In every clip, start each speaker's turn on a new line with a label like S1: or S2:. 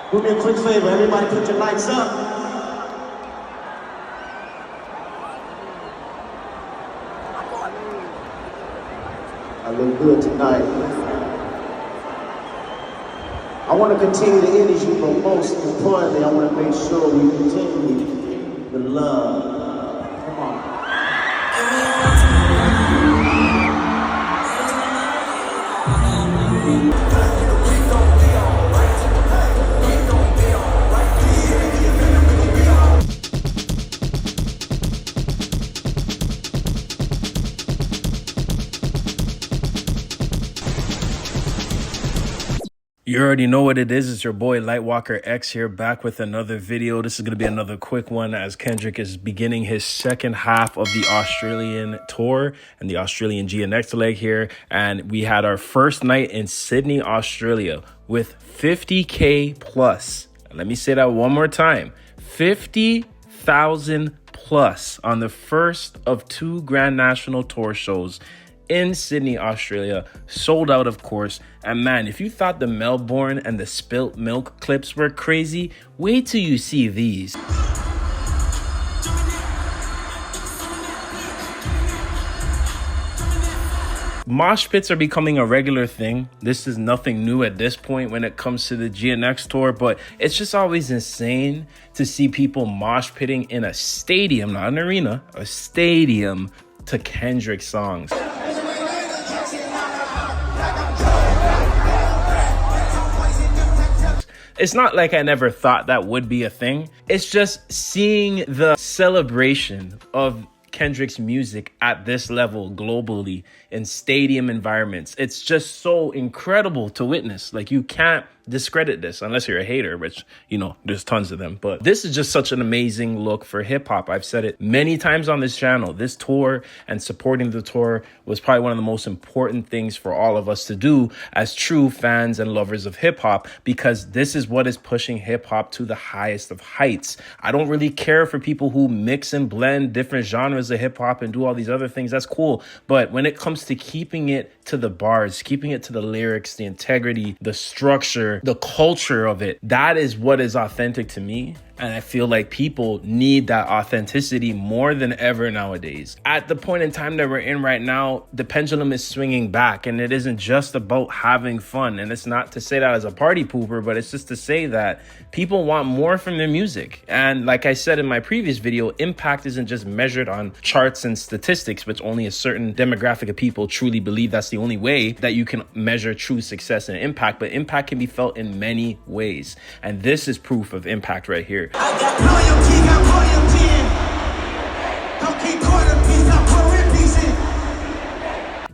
S1: Do me a quick favor, everybody put your lights up. I look good tonight. I want to continue the energy, but most importantly, I want to make sure we continue the love. Come on.
S2: You already know what it is. It's your boy Lightwalker X here, back with another video. This is going to be another quick one as Kendrick is beginning his second half of the Australian tour and the Australian GNX leg here. And we had our first night in Sydney, Australia with 50K plus. Let me say that one more time. 50,000 plus on the first of two Grand National Tour shows in Sydney, Australia, sold out, of course. And man, if you thought the Melbourne and the spilt milk clips were crazy, wait till you see these. Mosh pits are becoming a regular thing. This is nothing new at this point when it comes to the GNX tour, but it's just always insane to see people mosh pitting in a stadium, not an arena, a stadium, to Kendrick songs. It's not like I never thought that would be a thing. It's just seeing the celebration of Kendrick's music at this level globally in stadium environments. It's just so incredible to witness. Like, you can't discredit this unless you're a hater, which, you know, there's tons of them. But this is just such an amazing look for hip hop. I've said it many times on this channel. This tour and supporting the tour was probably one of the most important things for all of us to do as true fans and lovers of hip hop, because this is what is pushing hip hop to the highest of heights. I don't really care for people who mix and blend different genres of hip hop and do all these other things. That's cool. But when it comes to keeping it to the bars, keeping it to the lyrics, the integrity, the structure, the culture of it, that is what is authentic to me. And I feel like people need that authenticity more than ever nowadays. At the point in time that we're in right now, the pendulum is swinging back, and it isn't just about having fun. And it's not to say that as a party pooper, but it's just to say that people want more from their music. And like I said in my previous video, impact isn't just measured on charts and statistics, which only a certain demographic of people truly believe that's the only way that you can measure true success and impact. But impact can be felt in many ways. And this is proof of impact right here.
S1: I got loyalty, got loyalty. Don't keep quarter piece, I pour in pieces.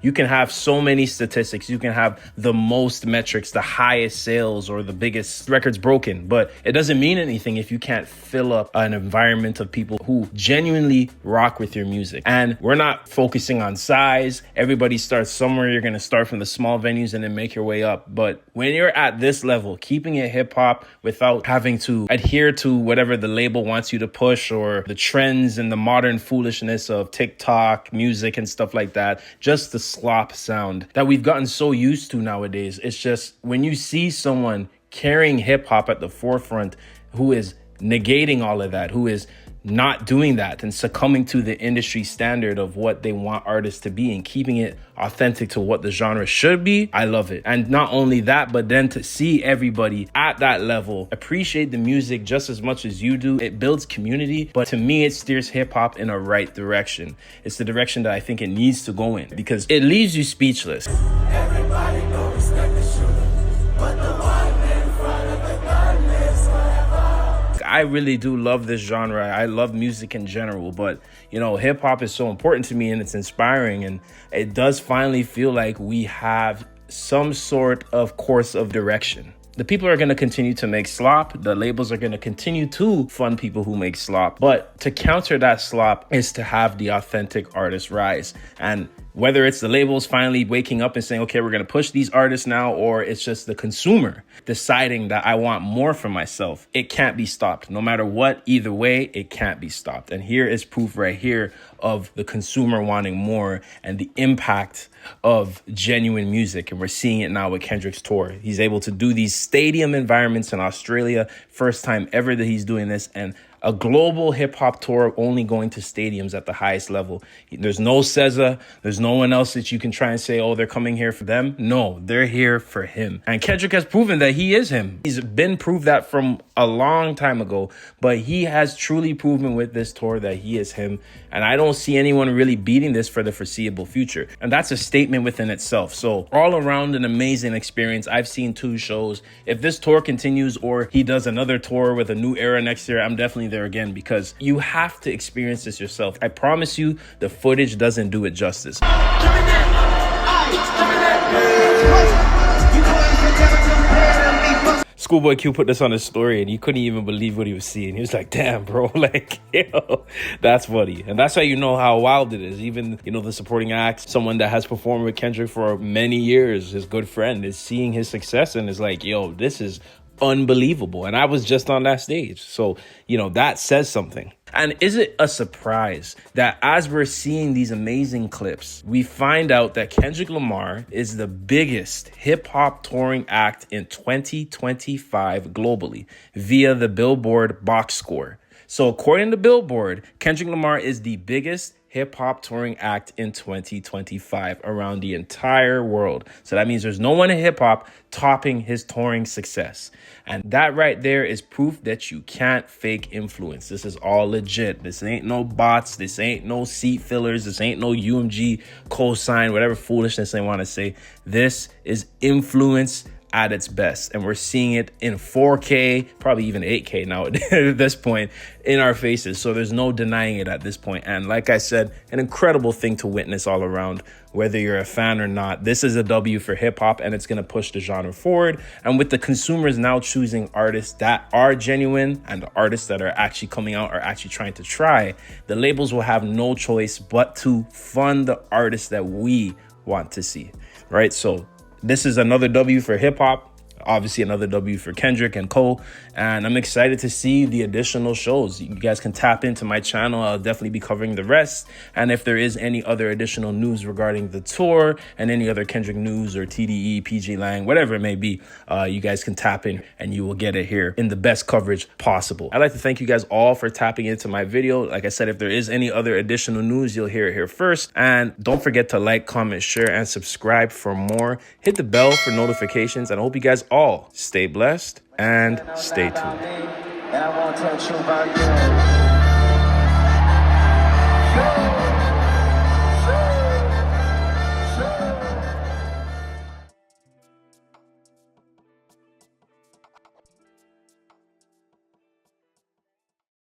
S2: You can have so many statistics. You can have the most metrics, the highest sales, or the biggest records broken. But it doesn't mean anything if you can't fill up an environment of people who genuinely rock with your music. And we're not focusing on size. Everybody starts somewhere. You're going to start from the small venues and then make your way up. But when you're at this level, keeping it hip hop without having to adhere to whatever the label wants you to push, or the trends and the modern foolishness of TikTok music and stuff like that, just the slop sound that we've gotten so used to nowadays. It's just, when you see someone carrying hip hop at the forefront who is negating all of that, who is not doing that and succumbing to the industry standard of what they want artists to be and keeping it authentic to what the genre should be, I love it. And not only that, but then to see everybody at that level appreciate the music just as much as you do, it builds community. But to me, it steers hip hop in a right direction. It's the direction that I think it needs to go in, because it leaves you speechless.
S1: Everybody don't respect the shooter, but the one in front of the gun lives forever.
S2: I really do love this genre. I love music in general, but you know, hip hop is so important to me and it's inspiring, and it does finally feel like we have some sort of course of direction. The people are going to continue to make slop. The labels are going to continue to fund people who make slop. But to counter that slop is to have the authentic artists rise. And Whether it's the labels finally waking up and saying, okay, we're going to push these artists now, or it's just the consumer deciding that I want more for myself, it can't be stopped. No matter what, either way, it can't be stopped. And here is proof right here of the consumer wanting more and the impact of genuine music. And we're seeing it now with Kendrick's tour. He's able to do these stadium environments in Australia. First time ever that he's doing this. And a global hip hop tour only going to stadiums at the highest level. There's no SZA. There's no one else that you can try and say, oh, they're coming here for them. No, they're here for him. And Kendrick has proven that he is him. He's been proved that from a long time ago, but he has truly proven with this tour that he is him. And I don't see anyone really beating this for the foreseeable future. And that's a statement within itself. So all around an amazing experience. I've seen 2 shows. If this tour continues or he does another tour with a new era next year, I'm definitely there again, because you have to experience this yourself. I promise you, the footage doesn't do it justice. Schoolboy Q put this on his story and you couldn't even believe what he was seeing. He was like, damn, bro, like, yo, that's funny. And that's how you know how wild it is. Even, the supporting act, someone that has performed with Kendrick for many years, his good friend, is seeing his success and is like, yo, this is unbelievable. And I was just on that stage. So, that says something. And is it a surprise that as we're seeing these amazing clips, we find out that Kendrick Lamar is the biggest hip hop touring act in 2025 globally via the Billboard Boxscore. So according to Billboard, Kendrick Lamar is the biggest hip hop touring act in 2025 around the entire world. So that means there's no one in hip hop topping his touring success. And that right there is proof that you can't fake influence. This is all legit. This ain't no bots. This ain't no seat fillers. This ain't no UMG cosign, whatever foolishness they want to say. This is influence at its best. And we're seeing it in 4K, probably even 8K now at this point, in our faces. So there's no denying it at this point. And like I said, an incredible thing to witness all around, whether you're a fan or not. This is a W for hip hop, and it's going to push the genre forward. And with the consumers now choosing artists that are genuine and the artists that are actually coming out are actually trying to try, the labels will have no choice but to fund the artists that we want to see, right? So this is another W for hip hop. Obviously another W for Kendrick and Co. And I'm excited to see the additional shows. You guys can tap into my channel. I'll definitely be covering the rest. And if there is any other additional news regarding the tour and any other Kendrick news or TDE, PG Lang, whatever it may be, you guys can tap in and you will get it here in the best coverage possible. I'd like to thank you guys all for tapping into my video. Like I said, if there is any other additional news, you'll hear it here first. And don't forget to like, comment, share, and subscribe for more. Hit the bell for notifications. And I hope you guys all stay blessed and stay tuned.